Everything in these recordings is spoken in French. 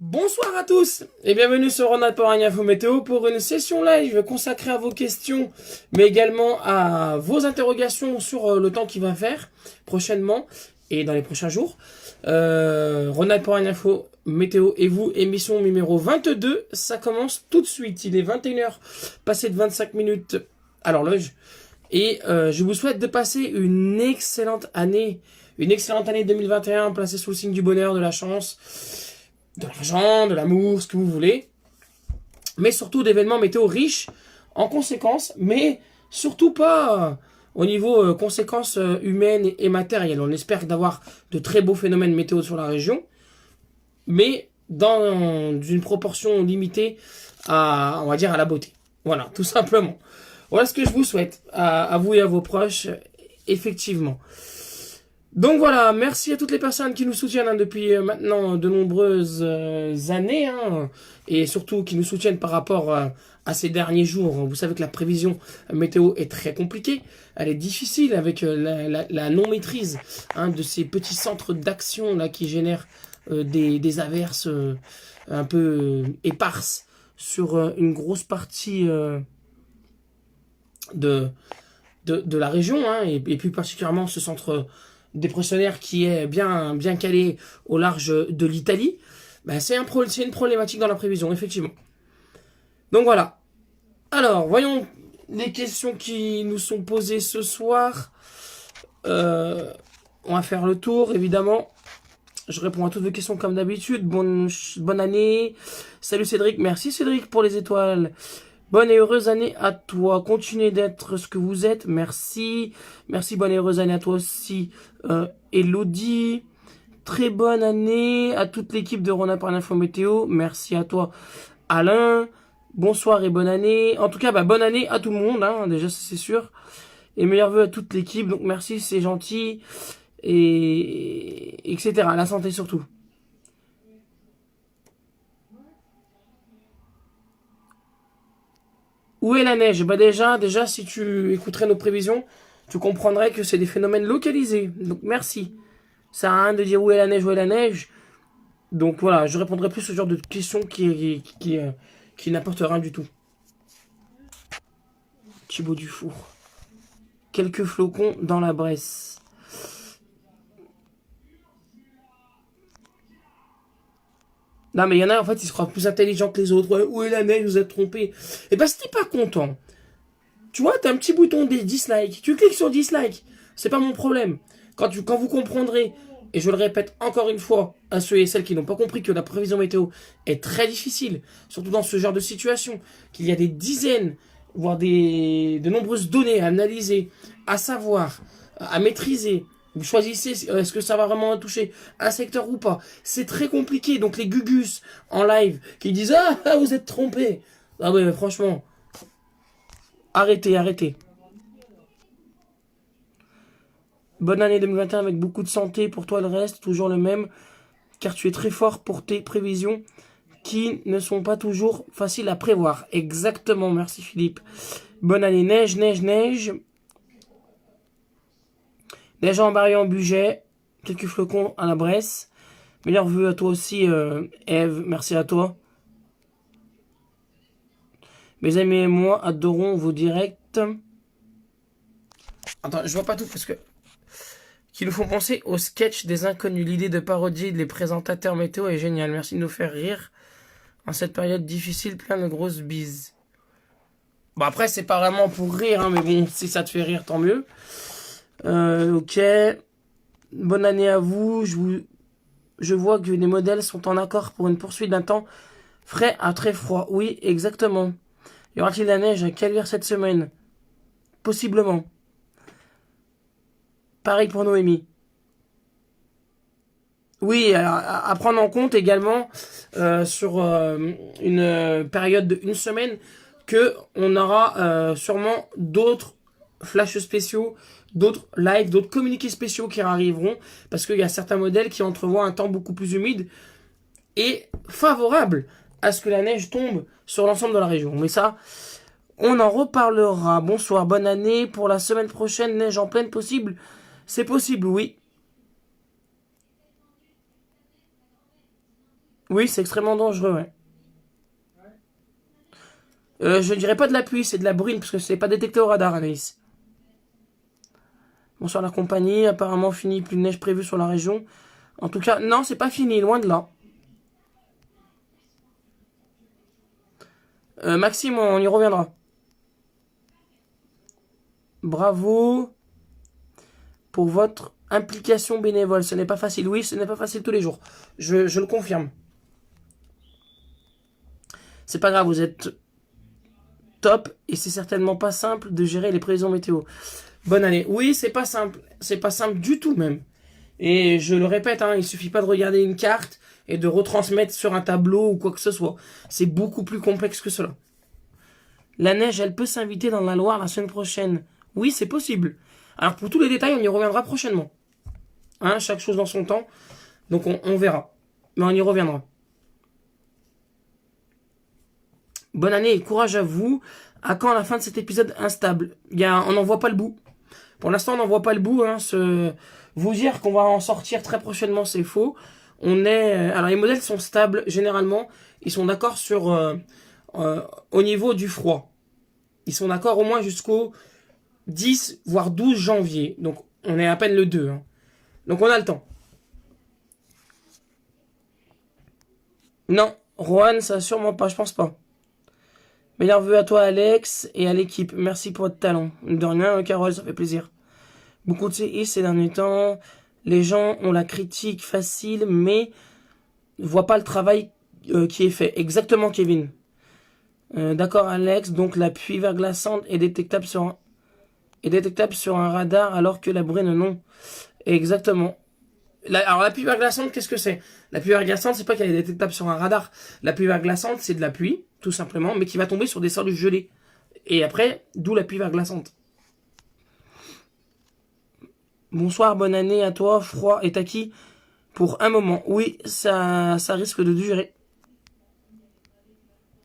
Bonsoir à tous et bienvenue sur Ronald Power Info Météo pour une session live consacrée à vos questions mais également à vos interrogations sur le temps qu'il va faire prochainement et dans les prochains jours. Ronald Power Info Météo et vous, émission numéro 22, ça commence tout de suite. Il est 21h, passé de 25 minutes à l'horloge et je vous souhaite de passer une excellente année 2021 placée sous le signe du bonheur, de la chance, de l'argent, de l'amour, ce que vous voulez, mais surtout d'événements météo riches en conséquences, mais surtout pas au niveau conséquences humaines et matérielles. On espère d'avoir de très beaux phénomènes météo sur la région, mais dans une proportion limitée à, on va dire, à la beauté. Voilà, tout simplement. Voilà ce que je vous souhaite à vous et à vos proches, effectivement. Donc voilà, merci à toutes les personnes qui nous soutiennent depuis maintenant de nombreuses années, et surtout qui nous soutiennent par rapport à ces derniers jours. Vous savez que la prévision météo est très compliquée, elle est difficile avec la non-maîtrise de ces petits centres d'action là qui génèrent des averses un peu éparses sur une grosse partie de, de la région, et plus particulièrement ce centre dépressionnaire qui est bien calé au large de l'Italie. Ben, c'est une problématique dans la prévision, effectivement. Donc voilà. Alors, voyons les questions qui nous sont posées ce soir. On va faire le tour, évidemment. Je réponds à toutes vos questions comme d'habitude. Bonne année. Salut Cédric. Merci Cédric pour les étoiles. Bonne et heureuse année à toi. Continuez d'être ce que vous êtes. Merci. Merci, bonne et heureuse année à toi aussi, Elodie. Très bonne année à toute l'équipe de Rona par l'info météo. Merci à toi, Alain. Bonsoir et bonne année. En tout cas, bonne année à tout le monde, déjà c'est sûr. Et meilleurs vœux à toute l'équipe. Donc merci, c'est gentil. Et etc. La santé surtout. Où est la neige? Déjà, si tu écouterais nos prévisions, tu comprendrais que c'est des phénomènes localisés. Donc merci. Ça sert à rien de dire où est la neige, où est la neige. Donc voilà, je répondrai plus ce genre de questions qui n'apportent rien du tout. Thibaut Dufour. Quelques flocons dans la Bresse. Non, mais il y en a, en fait, ils se croient plus intelligents que les autres. Ouais, où est la neige? Vous êtes trompés. Et si t'es pas content, tu vois, t'as un petit bouton des dislikes. Tu cliques sur dislike. C'est pas mon problème. Quand vous comprendrez, et je le répète encore une fois à ceux et celles qui n'ont pas compris que la prévision météo est très difficile, surtout dans ce genre de situation, qu'il y a des dizaines, voire de nombreuses données à analyser, à savoir, à maîtriser. Vous choisissez est-ce que ça va vraiment toucher un secteur ou pas. C'est très compliqué. Donc les gugus en live qui disent ah vous êtes trompés. Ah ouais, franchement, arrêtez. Bonne année 2021 avec beaucoup de santé pour toi, le reste toujours le même, car tu es très fort pour tes prévisions qui ne sont pas toujours faciles à prévoir. Exactement, merci Philippe. Bonne année, neige. Neige en Barry en budget, quelques flocons à la Bresse. Meilleurs vœux à toi aussi, Eve, merci à toi. Mes amis et moi adorons vos directs. Attends, je vois pas tout parce que qui nous font penser au sketch des inconnus. L'idée de parodier les présentateurs météo est géniale. Merci de nous faire rire en cette période difficile, plein de grosses bises. Bon, après, c'est pas vraiment pour rire, mais bon, si ça te fait rire, tant mieux. Ok. Bonne année à vous. Je vois que les modèles sont en accord pour une poursuite d'un temps frais à très froid. Oui, exactement. Y aura-t-il de la neige à Caluire cette semaine? Possiblement. Pareil pour Noémie. Oui, alors, à prendre en compte également sur une période de une semaine que on aura sûrement d'autres flashs spéciaux, d'autres lives, d'autres communiqués spéciaux qui arriveront parce qu'il y a certains modèles qui entrevoient un temps beaucoup plus humide et favorable à ce que la neige tombe sur l'ensemble de la région. Mais ça, on en reparlera. Bonsoir, bonne année. Pour la semaine prochaine, neige en pleine possible? C'est possible, oui. Oui, c'est extrêmement dangereux, ouais. Je ne dirais pas de la pluie, c'est de la bruine, parce que c'est pas détecté au radar, Anaïs. Bonsoir la compagnie, apparemment fini, plus de neige prévue sur la région. En tout cas, non, c'est pas fini, loin de là. Maxime, on y reviendra. Bravo pour votre implication bénévole. Ce n'est pas facile. Oui, ce n'est pas facile tous les jours. Je le confirme. C'est pas grave, vous êtes top et c'est certainement pas simple de gérer les prévisions météo. Bonne année. Oui, c'est pas simple. C'est pas simple du tout même. Et je le répète, hein, il suffit pas de regarder une carte et de retransmettre sur un tableau ou quoi que ce soit. C'est beaucoup plus complexe que cela. La neige, elle peut s'inviter dans la Loire la semaine prochaine. Oui, c'est possible. Alors pour tous les détails, on y reviendra prochainement. Hein, chaque chose dans son temps. Donc on verra. Mais on y reviendra. Bonne année et courage à vous. À quand la fin de cet épisode instable? On n'en voit pas le bout. Pour l'instant, on n'en voit pas le bout. Hein. Vous dire qu'on va en sortir très prochainement, c'est faux. Alors les modèles sont stables généralement. Ils sont d'accord sur au niveau du froid. Ils sont d'accord au moins jusqu'au 10 voire 12 janvier. Donc on est à peine le 2. Hein. Donc on a le temps. Non, Rohan, ça sûrement pas, je pense pas. Meilleurs vœux à toi, Alex, et à l'équipe. Merci pour votre talent. De rien, Carole, ça fait plaisir. Beaucoup de séismes ces derniers temps. Les gens ont la critique facile, mais ne voient pas le travail qui est fait. Exactement, Kevin. D'accord, Alex. Donc la pluie verglaçante est détectable sur un radar, alors que la bruine non. Exactement. Alors la pluie verglaçante, qu'est-ce que c'est? La pluie verglaçante, c'est pas qu'elle est détectable sur un radar. La pluie verglaçante, c'est de la pluie, tout simplement, mais qui va tomber sur des sols gelés. Et après, d'où la pluie verglaçante. Bonsoir, bonne année à toi, froid et acquis pour un moment. Oui, ça risque de durer.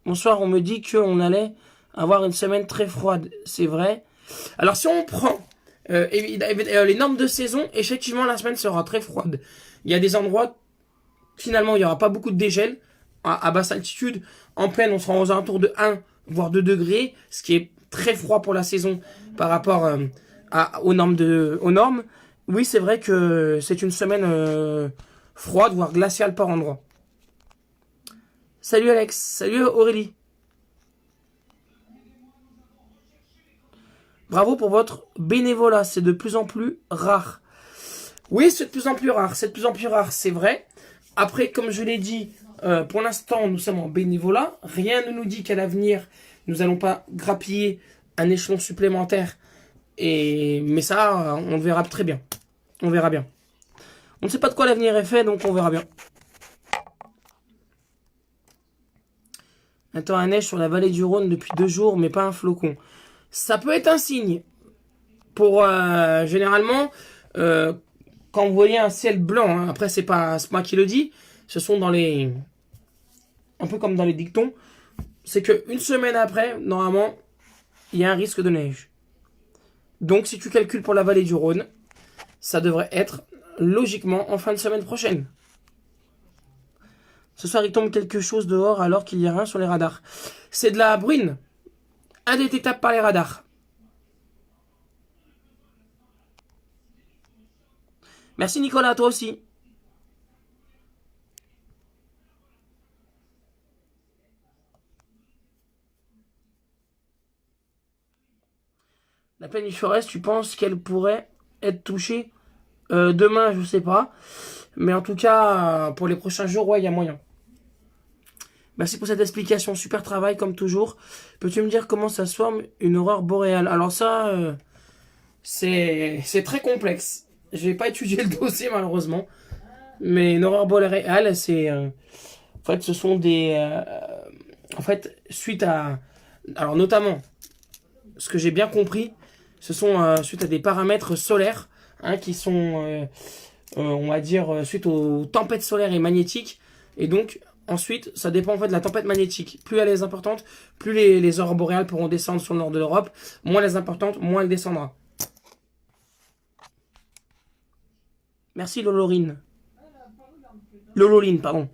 Bonsoir, on me dit qu'on allait avoir une semaine très froide. C'est vrai. Alors si on prend les normes de saison, effectivement la semaine sera très froide. Il y a des endroits, finalement il n'y aura pas beaucoup de dégel à basse altitude. En plaine, on sera aux alentours de 1 voire 2 degrés, ce qui est très froid pour la saison par rapport aux normes. Oui, c'est vrai que c'est une semaine froide, voire glaciale par endroit. Salut Alex, salut Aurélie. Bravo pour votre bénévolat, c'est de plus en plus rare. Oui, c'est de plus en plus rare, c'est vrai. Après, comme je l'ai dit, pour l'instant, nous sommes en bénévolat. Rien ne nous dit qu'à l'avenir, nous n'allons pas grappiller un échelon supplémentaire. Mais ça, on le verra très bien. On verra bien. On ne sait pas de quoi l'avenir est fait, donc on verra bien. Attends, la neige sur la vallée du Rhône depuis 2 jours, mais pas un flocon. Ça peut être un signe. Pour généralement, quand vous voyez un ciel blanc, hein, après c'est pas moi qui le dis, ce sont un peu comme dans les dictons, c'est que une semaine après, normalement, il y a un risque de neige. Donc si tu calcules pour la vallée du Rhône, ça devrait être logiquement en fin de semaine prochaine. Ce soir, il tombe quelque chose dehors alors qu'il n'y a rien sur les radars. C'est de la bruine, indétectable par les radars. Merci Nicolas, toi aussi. La plaine du Forest, tu penses qu'elle pourrait être touchée demain, je sais pas. Mais en tout cas, pour les prochains jours, ouais, il y a moyen. Merci pour cette explication. Super travail, comme toujours. Peux-tu me dire comment ça se forme une aurore boréale? Alors ça, c'est très complexe. Je vais pas étudier le dossier, malheureusement. Mais une aurore boréale, c'est... en fait, ce sont des... en fait, suite à... Alors, notamment, ce que j'ai bien compris, ce sont suite à des paramètres solaires, hein, qui sont, on va dire, suite aux tempêtes solaires et magnétiques. Et donc, ensuite, ça dépend en fait de la tempête magnétique. Plus elle est importante, plus les aurores boréales pourront descendre sur le nord de l'Europe. Moins elle est importante, moins elle descendra. Merci Lololine. Lololine, pardon.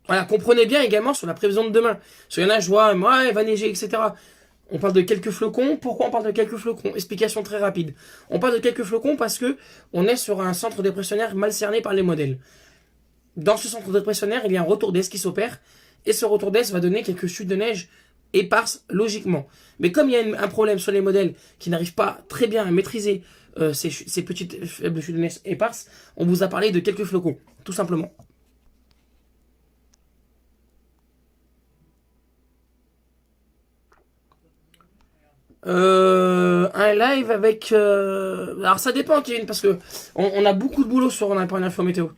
Voilà, comprenez bien également sur la prévision de demain. Parce qu'il y en a, je vois, ouais, il va neiger, etc. On parle de quelques flocons. Pourquoi on parle de quelques flocons? Explication très rapide. On parle de quelques flocons parce que on est sur un centre dépressionnaire mal cerné par les modèles. Dans ce centre dépressionnaire, il y a un retour d'aise qui s'opère. Et ce retour d'aise va donner quelques chutes de neige éparses, logiquement. Mais comme il y a un problème sur les modèles qui n'arrivent pas très bien à maîtriser ces petites faibles chutes de neige éparses, on vous a parlé de quelques flocons, tout simplement. Un live avec... Alors ça dépend, Kevin, parce que on a beaucoup de boulot sur On n'a pas une info météo.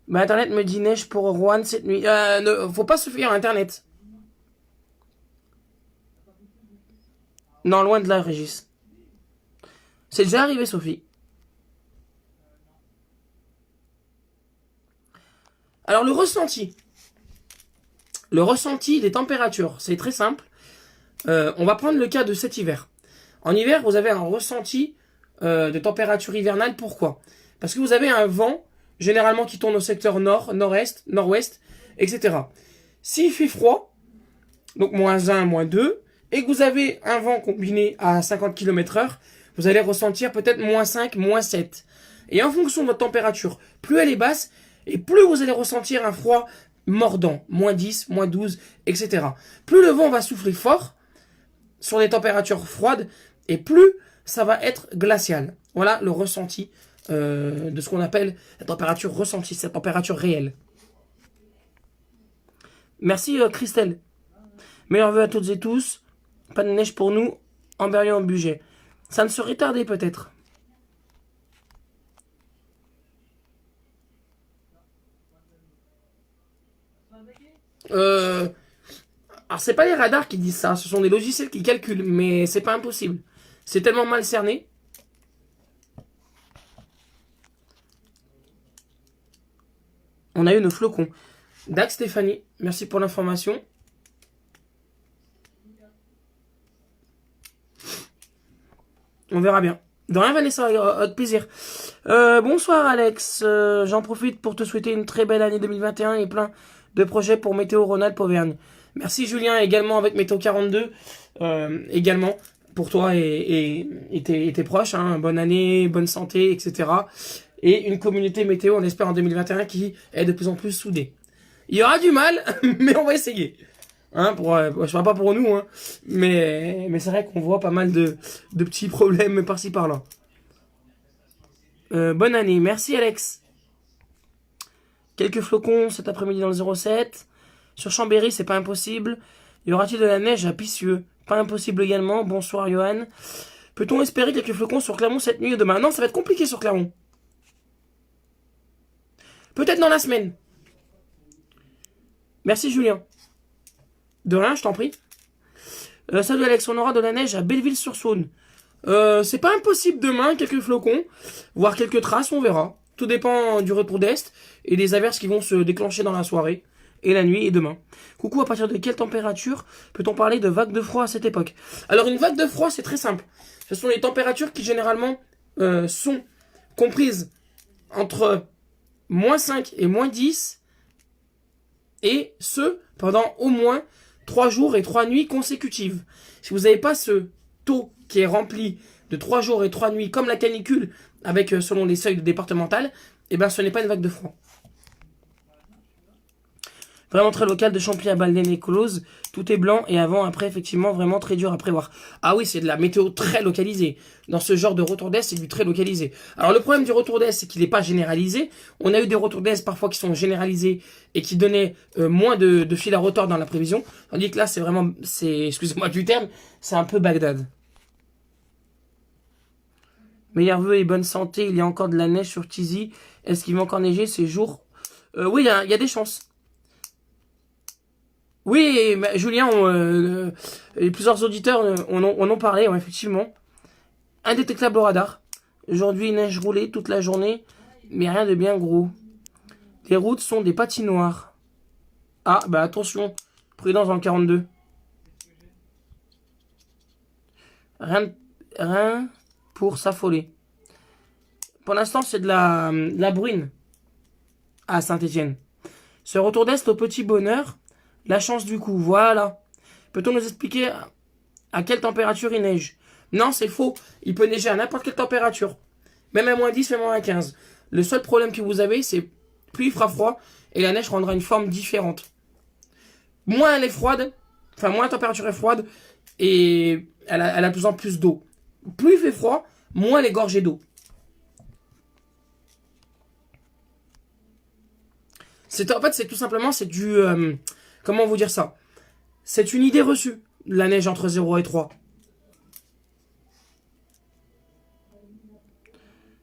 Mais Internet me dit neige pour Rouen cette nuit. Faut pas se fier à Internet. Non, loin de là, Régis. C'est déjà arrivé, Sophie. Alors, le ressenti. Le ressenti des températures, c'est très simple. On va prendre le cas de cet hiver. En hiver, vous avez un ressenti de température hivernale. Pourquoi? Parce que vous avez un vent, généralement qui tourne au secteur nord, nord-est, nord-ouest, etc. S'il fait froid, donc -1, -2, et que vous avez un vent combiné à 50 km/h, vous allez ressentir peut-être -5, -7. Et en fonction de votre température, plus elle est basse, et plus vous allez ressentir un froid mordant, -10, -12, etc. Plus le vent va souffler fort, sur des températures froides, et plus ça va être glacial. Voilà le ressenti de ce qu'on appelle la température ressentie, cette température réelle. Merci Christelle. Meilleurs vœux à toutes et tous. Pas de neige pour nous, en Berlin en budget. Ça ne serait tardé peut-être. Alors c'est pas les radars qui disent ça, ce sont des logiciels qui calculent, mais c'est pas impossible. C'est tellement mal cerné. On a eu nos flocons. Dax Stéphanie, merci pour l'information. On verra bien. De rien Vanessa, avec plaisir. Bonsoir Alex, j'en profite pour te souhaiter une très belle année 2021 et plein de projets pour Météo Rhône-Alpes Auvergne. Merci Julien, également avec Météo 42, également pour toi et tes proches. Hein. Bonne année, bonne santé, etc. Et une communauté météo, on espère en 2021, qui est de plus en plus soudée. Il y aura du mal, mais on va essayer. Hein, je parle pas pour nous, hein, mais c'est vrai qu'on voit pas mal de petits problèmes par-ci par-là. Bonne année, merci Alex. Quelques flocons cet après-midi dans le 07. Sur Chambéry, c'est pas impossible. Y aura-t-il de la neige à Pissieu? Pas impossible également. Bonsoir Johan. Peut-on espérer quelques flocons sur Clermont cette nuit et demain? Non, ça va être compliqué sur Clermont. Peut-être dans la semaine. Merci Julien. De rien, je t'en prie. Salut Alex, on aura de la neige à Belleville-sur-Saône. C'est pas impossible demain, quelques flocons, voire quelques traces, on verra. Tout dépend du retour d'Est et des averses qui vont se déclencher dans la soirée, et la nuit et demain. Coucou, à partir de quelle température peut-on parler de vague de froid à cette époque? Alors une vague de froid, c'est très simple. Ce sont les températures qui généralement sont comprises entre -5 et -10, et ce, pendant au moins 3 jours et 3 nuits consécutives. Si vous n'avez pas ce taux qui est rempli de 3 jours et 3 nuits, comme la canicule, avec selon les seuils départementales, eh ben ce n'est pas une vague de froid. Vraiment très local, de Champly à Balden et Close, tout est blanc et avant, après, effectivement, vraiment très dur à prévoir. Ah oui, c'est de la météo très localisée. Dans ce genre de retour d'Est, c'est du très localisé. Alors le problème du retour d'Est, c'est qu'il n'est pas généralisé. On a eu des retours d'Est parfois qui sont généralisés et qui donnaient moins de fil à retordre dans la prévision. Tandis que là, c'est vraiment, excusez-moi du terme, c'est un peu Bagdad. Meilleurs vœux et bonne santé, il y a encore de la neige sur Tizi. Est-ce qu'il va encore neiger ces jours? Oui, il y a des chances. Oui, Julien, et plusieurs auditeurs en ont parlé, ouais, effectivement. Indétectable au radar. Aujourd'hui, neige roulée toute la journée, mais rien de bien gros. Les routes sont des patinoires. Ah, bah attention, prudence dans le 42. Rien pour s'affoler. Pour l'instant, c'est de la bruine à Saint-Étienne. Ce retour d'Est au petit bonheur, la chance du coup, voilà. Peut-on nous expliquer à quelle température il neige? Non, c'est faux. Il peut neiger à n'importe quelle température. Même à -10, même à -15. Le seul problème que vous avez, c'est plus il fera froid et la neige prendra une forme différente. Moins elle est froide, enfin moins la température est froide et elle a de plus en plus d'eau. Plus il fait froid, moins elle est gorgée d'eau. En fait, c'est tout simplement, c'est du... comment vous dire ça? C'est une idée reçue, la neige entre 0 et 3.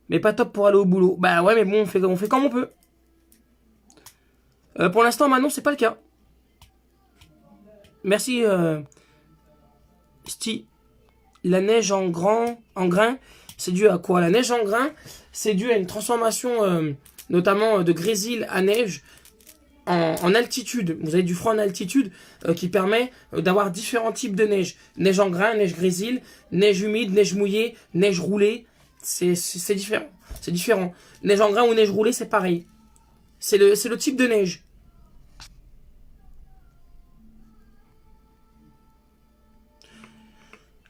Mais pas top pour aller au boulot. Bah ouais, mais bon, on fait comme on peut. Pour l'instant, Manon, c'est pas le cas. Merci, Sti. La neige en grain, c'est dû à quoi? La neige en grain, c'est dû à une transformation, notamment de grésil à neige en altitude. Vous avez du froid en altitude qui permet d'avoir différents types de neige. Neige en grain, neige grésil, neige humide, neige mouillée, neige roulée. C'est différent. C'est différent. Neige en grain ou neige roulée, c'est pareil. C'est le type de neige.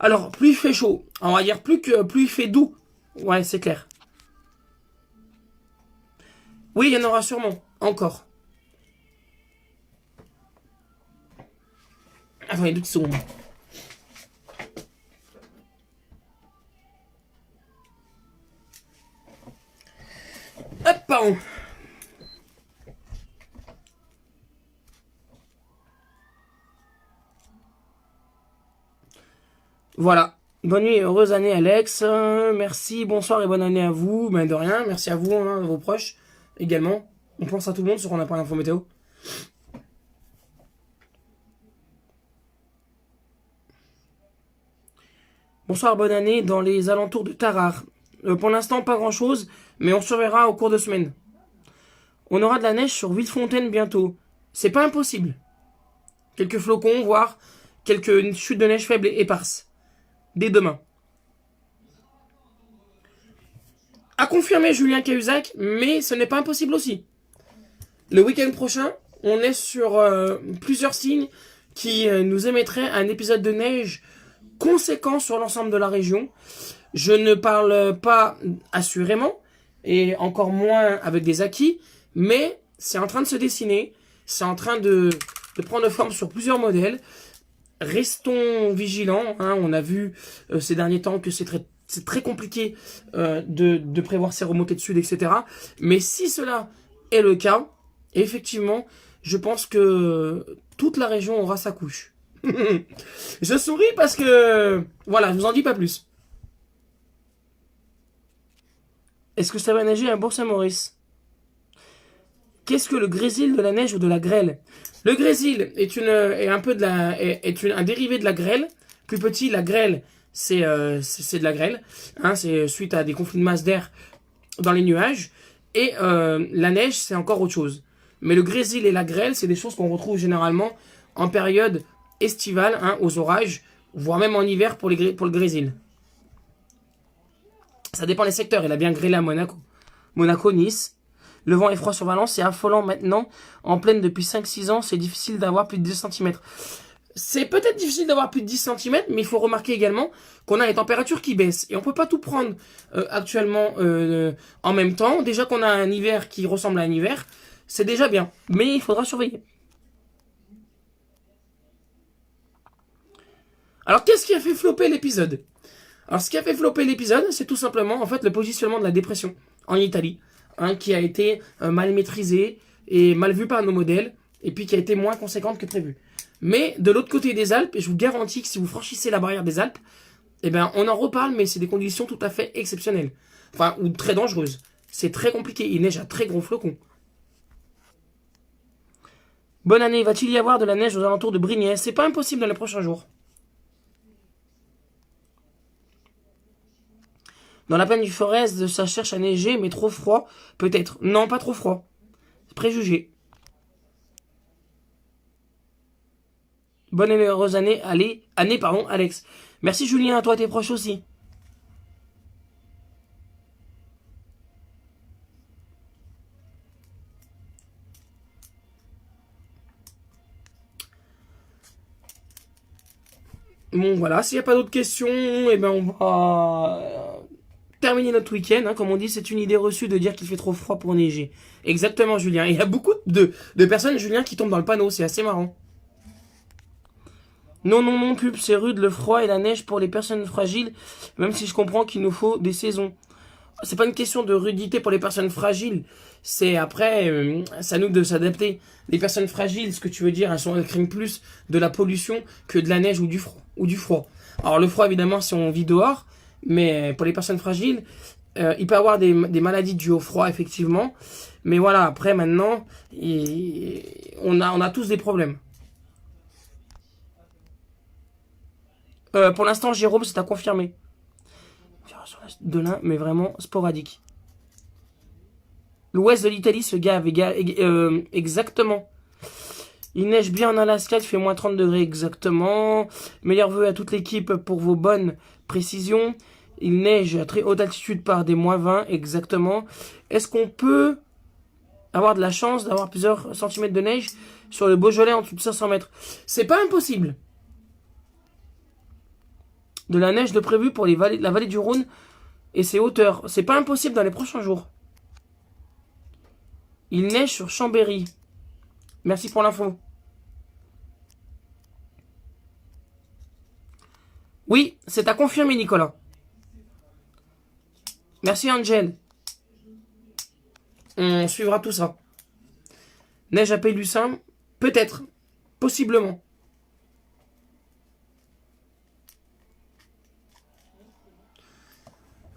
Alors, plus il fait chaud, on va dire plus il fait doux. Ouais, c'est clair. Oui, il y en aura sûrement. Encore. Attendez, 2 secondes. Hop, pardon. Voilà. Bonne nuit et heureuse année, Alex. Merci, bonsoir et bonne année à vous. Ben de rien, merci à vous, à vos proches également. On pense à tout le monde sur On n'a pas l'info météo. Bonsoir, bonne année dans les alentours de Tarare. Pour l'instant, pas grand chose, mais on surveillera au cours de semaine. On aura de la neige sur Villefontaine bientôt. C'est pas impossible. Quelques flocons, voire quelques chutes de neige faibles et éparses. Dès demain. A confirmé Julien Cahuzac, mais ce n'est pas impossible aussi. Le week-end prochain, on est sur plusieurs signes qui nous émettraient un épisode de neige conséquent sur l'ensemble de la région. Je ne parle pas assurément, et encore moins avec des acquis, mais c'est en train de se dessiner, c'est en train de prendre forme sur plusieurs modèles. Restons vigilants, hein, on a vu ces derniers temps que c'est très compliqué de prévoir ces remontées de sud, etc. Mais si cela est le cas, effectivement, je pense que toute la région aura sa couche. Je souris parce que... Voilà, je vous en dis pas plus. Est-ce que ça va neiger à Bourg-Saint-Maurice? Qu'est-ce que le grésil de la neige ou de la grêle? Le grésil est un peu un dérivé de la grêle. Plus petit, la grêle, c'est de la grêle. Hein, c'est suite à des conflits de masse d'air dans les nuages. Et la neige, c'est encore autre chose. Mais le grésil et la grêle, c'est des choses qu'on retrouve généralement en période estivale, hein, aux orages, voire même en hiver pour le grésil. Ça dépend des secteurs. Il a bien grêlé à Monaco. Monaco, Nice. Le vent est froid sur Valence, c'est affolant maintenant. En pleine depuis 5-6 ans, c'est difficile d'avoir plus de 10 cm. C'est peut-être difficile d'avoir plus de 10 cm, mais il faut remarquer également qu'on a les températures qui baissent. Et on peut pas tout prendre actuellement en même temps. Déjà qu'on a un hiver qui ressemble à un hiver, c'est déjà bien. Mais il faudra surveiller. Alors, qu'est-ce qui a fait flopper l'épisode? Alors, ce qui a fait flopper l'épisode, c'est tout simplement, en fait, le positionnement de la dépression en Italie, hein, qui a été mal maîtrisé et mal vu par nos modèles, et puis qui a été moins conséquente que prévu. Mais de l'autre côté des Alpes, et je vous garantis que si vous franchissez la barrière des Alpes, eh ben, on en reparle, mais c'est des conditions tout à fait exceptionnelles. Enfin, ou très dangereuses. C'est très compliqué, il neige à très gros flocons. Bonne année, va-t-il y avoir de la neige aux alentours de Brignais? C'est pas impossible dans les prochains jours. Dans la plaine du Forez, ça cherche à neiger, mais trop froid, peut-être. Non, pas trop froid. Préjugé. Bonne et heureuse année, Alex. Merci Julien, à toi et tes proches aussi. Bon, voilà, s'il n'y a pas d'autres questions, eh ben on va terminer notre week-end. Hein. Comme on dit, c'est une idée reçue de dire qu'il fait trop froid pour neiger. Exactement, Julien. Il y a beaucoup de personnes, Julien, qui tombent dans le panneau. C'est assez marrant. Non, non, non, pub, c'est rude, le froid et la neige pour les personnes fragiles, même si je comprends qu'il nous faut des saisons. C'est pas une question de rudité pour les personnes fragiles. C'est après, c'est à nous de s'adapter. Les personnes fragiles, ce que tu veux dire, elles craignent plus de la pollution que de la neige ou du froid. Alors le froid, évidemment, si on vit dehors, mais pour les personnes fragiles, il peut y avoir des maladies dues au froid, effectivement. Mais voilà, après, maintenant, on a tous des problèmes. Pour l'instant, Jérôme, c'est à confirmer. De l'un, mais vraiment sporadique. L'ouest de l'Italie se gave exactement. Il neige bien en Alaska, il fait moins 30 degrés exactement. Meilleurs vœux à toute l'équipe pour vos bonnes précisions. Il neige à très haute altitude par des moins 20 exactement. Est-ce qu'on peut avoir de la chance d'avoir plusieurs centimètres de neige sur le Beaujolais en dessous de 500 mètres? C'est pas impossible. De la neige de prévu pour la vallée du Rhône et ses hauteurs. C'est pas impossible dans les prochains jours. Il neige sur Chambéry. Merci pour l'info. Oui, c'est à confirmer, Nicolas. Merci, Angel. On suivra tout ça. Neige à Pélussin? Peut-être. Possiblement.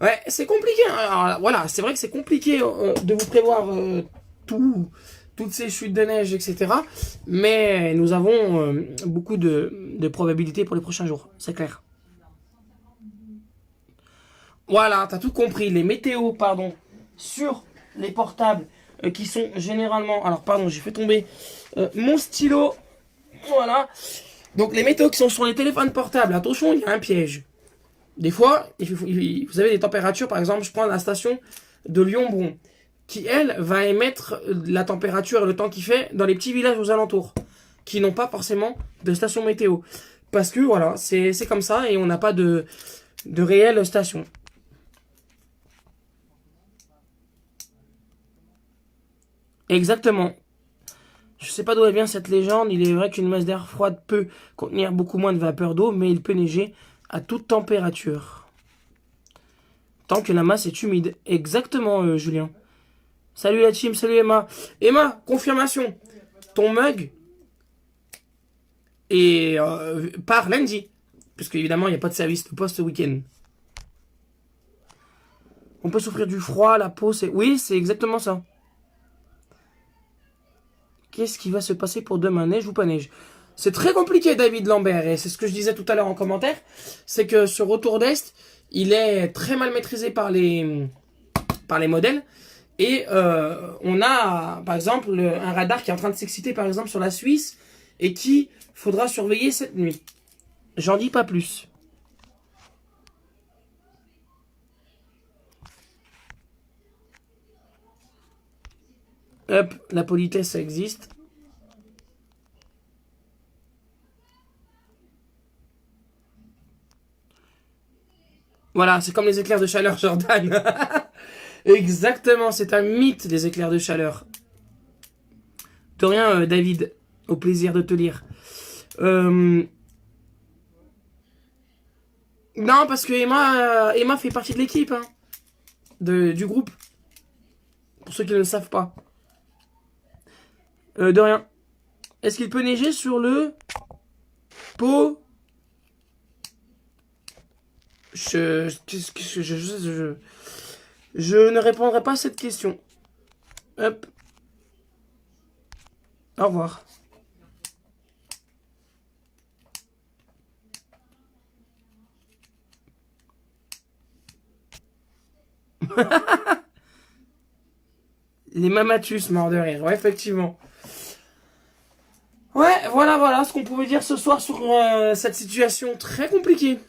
Ouais, c'est compliqué. Alors, voilà, c'est vrai que c'est compliqué de vous prévoir toutes ces chutes de neige, etc. Mais nous avons beaucoup de probabilités pour les prochains jours, c'est clair. Voilà, t'as tout compris. Les météos, pardon, sur les portables qui sont généralement... Alors, pardon, j'ai fait tomber mon stylo. Voilà. Donc, les météos qui sont sur les téléphones portables, attention, il y a un piège. Des fois, vous avez des températures, par exemple, je prends la station de Lyon-Bron, qui, elle, va émettre la température et le temps qu'il fait dans les petits villages aux alentours, qui n'ont pas forcément de station météo. Parce que, voilà, c'est comme ça, et on n'a pas de réelle station. Exactement. Je sais pas d'où elle vient cette légende, il est vrai qu'une masse d'air froide peut contenir beaucoup moins de vapeur d'eau, mais il peut neiger à toute température. Tant que la masse est humide. Exactement, Julien. Salut la team, salut Emma. Emma, confirmation. Ton mug est par lundi. Parce qu'évidemment, il n'y a pas de service de poste week-end. On peut souffrir du froid, la peau, c'est... Oui, c'est exactement ça. Qu'est-ce qui va se passer pour demain, neige ou pas neige? C'est très compliqué, David Lambert, et c'est ce que je disais tout à l'heure en commentaire, c'est que ce retour d'Est, il est très mal maîtrisé par les modèles, et on a, par exemple, un radar qui est en train de s'exciter, par exemple, sur la Suisse, et qui faudra surveiller cette nuit. J'en dis pas plus. Hop, la politesse, ça existe. Voilà, c'est comme les éclairs de chaleur, Jordan. Exactement, c'est un mythe, les éclairs de chaleur. De rien, David. Au plaisir de te lire. Non, parce que Emma fait partie de l'équipe, hein, du groupe. Pour ceux qui ne le savent pas. De rien. Est-ce qu'il peut neiger sur le pot? Je ne répondrai pas à cette question. Hop. Au revoir. Les mamatus morts de rire. Ouais, effectivement. Ouais, voilà ce qu'on pouvait dire ce soir sur cette situation très compliquée.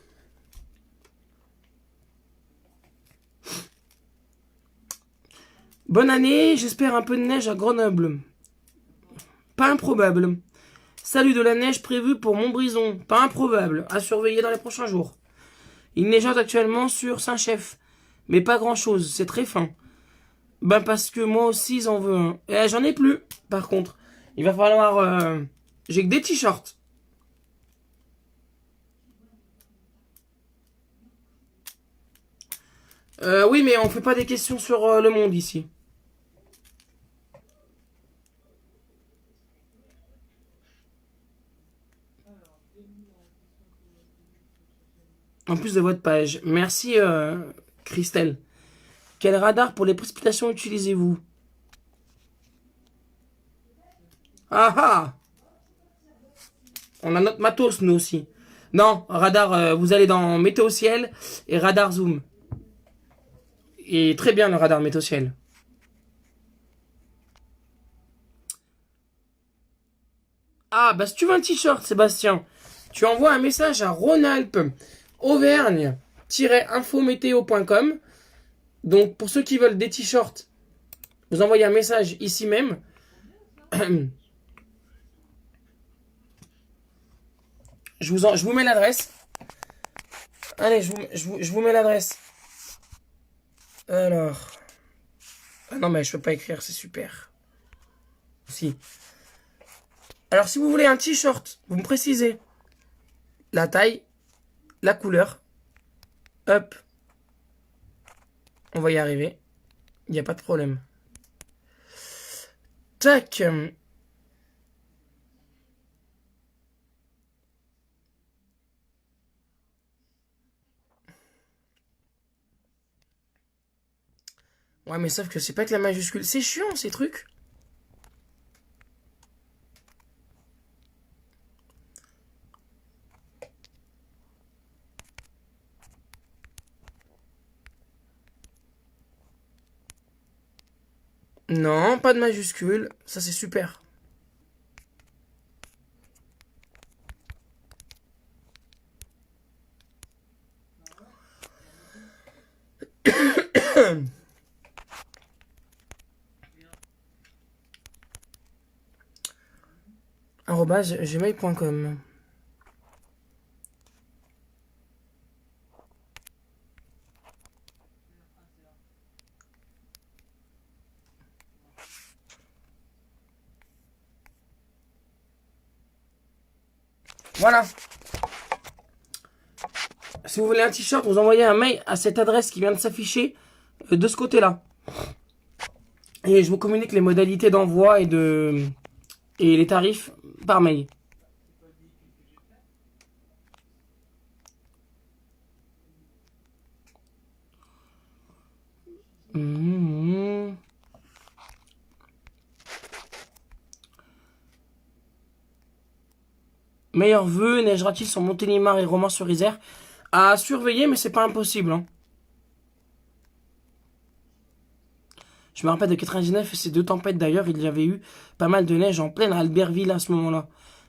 Bonne année, j'espère un peu de neige à Grenoble. Pas improbable. Salut, de la neige prévue pour Montbrison. Pas improbable. À surveiller dans les prochains jours. Il neigeote actuellement sur Saint-Chef. Mais pas grand-chose. C'est très fin. Ben parce que moi aussi, j'en veux un. Et j'en ai plus, par contre. Il va falloir... J'ai que des t-shirts. Oui, mais on fait pas des questions sur le monde ici. En plus de votre page. Merci, Christelle. Quel radar pour les précipitations utilisez-vous? Ah ah! On a notre matos, nous aussi. Non, radar, vous allez dans météo ciel et radar zoom. Et très bien le radar météo ciel. Ah, bah si tu veux un t-shirt, Sébastien, tu envoies un message à Rhône-Alpes Auvergne-infométéo.com. Donc, pour ceux qui veulent des t-shirts, vous envoyez un message ici même. Je vous mets l'adresse. Allez, je vous mets l'adresse. Alors. Ah non, mais je peux pas écrire, c'est super. Si. Alors, si vous voulez un t-shirt, vous me précisez la taille, la couleur. Hop. On va y arriver. Il n'y a pas de problème. Tac. Ouais, mais sauf que c'est pas que la majuscule. C'est chiant, ces trucs. Non, pas de majuscule. Ça, c'est super. @gmail.com. Voilà. Si vous voulez un t-shirt, vous envoyez un mail à cette adresse qui vient de s'afficher de ce côté-là. Et je vous communique les modalités d'envoi et les tarifs par mail. Meilleurs vœux, neigera-t-il sur Montélimar et Romans-sur-Isère? À surveiller, mais c'est pas impossible. Hein. Je me rappelle de 99 et ces deux tempêtes d'ailleurs, il y avait eu pas mal de neige en pleine Albertville à ce moment-là.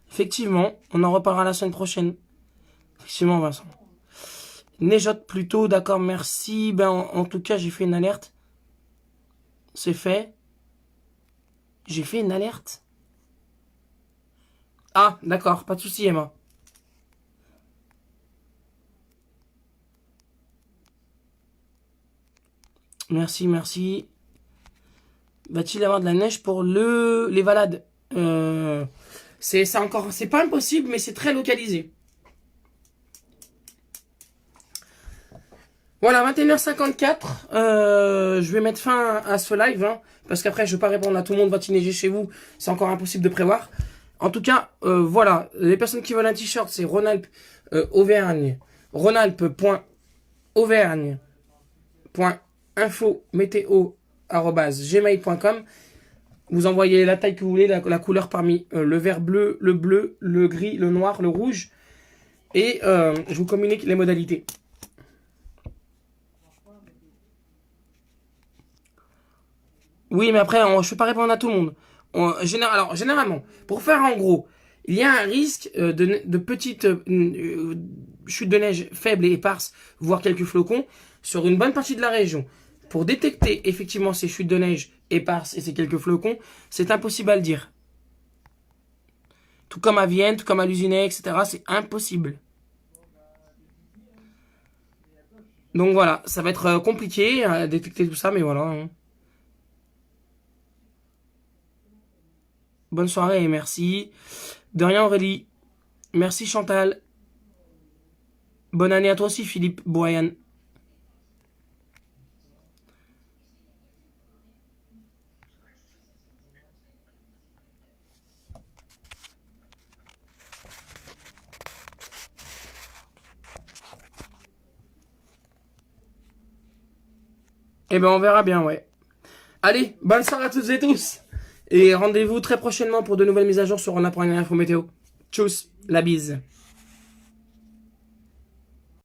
Effectivement, on en reparlera la semaine prochaine. Effectivement, Vincent. Neigeote plutôt, d'accord, merci. Ben, en tout cas, j'ai fait une alerte. C'est fait. J'ai fait une alerte. Ah, d'accord, pas de souci, Emma. Merci, merci. Va-t-il y avoir de la neige pour les balades? C'est pas impossible, mais c'est très localisé. Voilà, 21h54. Je vais mettre fin à ce live, hein, parce qu'après je vais pas répondre à tout le monde. Va-t-il neiger chez vous? C'est encore impossible de prévoir. En tout cas, voilà, les personnes qui veulent un t-shirt, c'est Rhône-Alpes Auvergne, Rhône-Alpes.auvergne.info-météo@gmail.com. Vous envoyez la taille que vous voulez, la couleur parmi le vert bleu, le gris, le noir, le rouge. Et je vous communique les modalités. Oui, mais après, je ne peux pas répondre à tout le monde. Alors, généralement, pour faire en gros, il y a un risque de petites chutes de neige faibles et éparses, voire quelques flocons, sur une bonne partie de la région. Pour détecter effectivement ces chutes de neige éparses et ces quelques flocons, c'est impossible à le dire. Tout comme à Vienne, tout comme à l'Usinet, etc. C'est impossible. Donc voilà, ça va être compliqué à détecter tout ça, mais voilà, hein. Bonne soirée et merci. De rien Aurélie. Merci Chantal. Bonne année à toi aussi Philippe Boyan. Eh ben on verra bien, ouais. Allez, bonne soirée à toutes et tous. Et rendez-vous très prochainement pour de nouvelles mises à jour sur On apprend une info météo. Tchuss, la bise.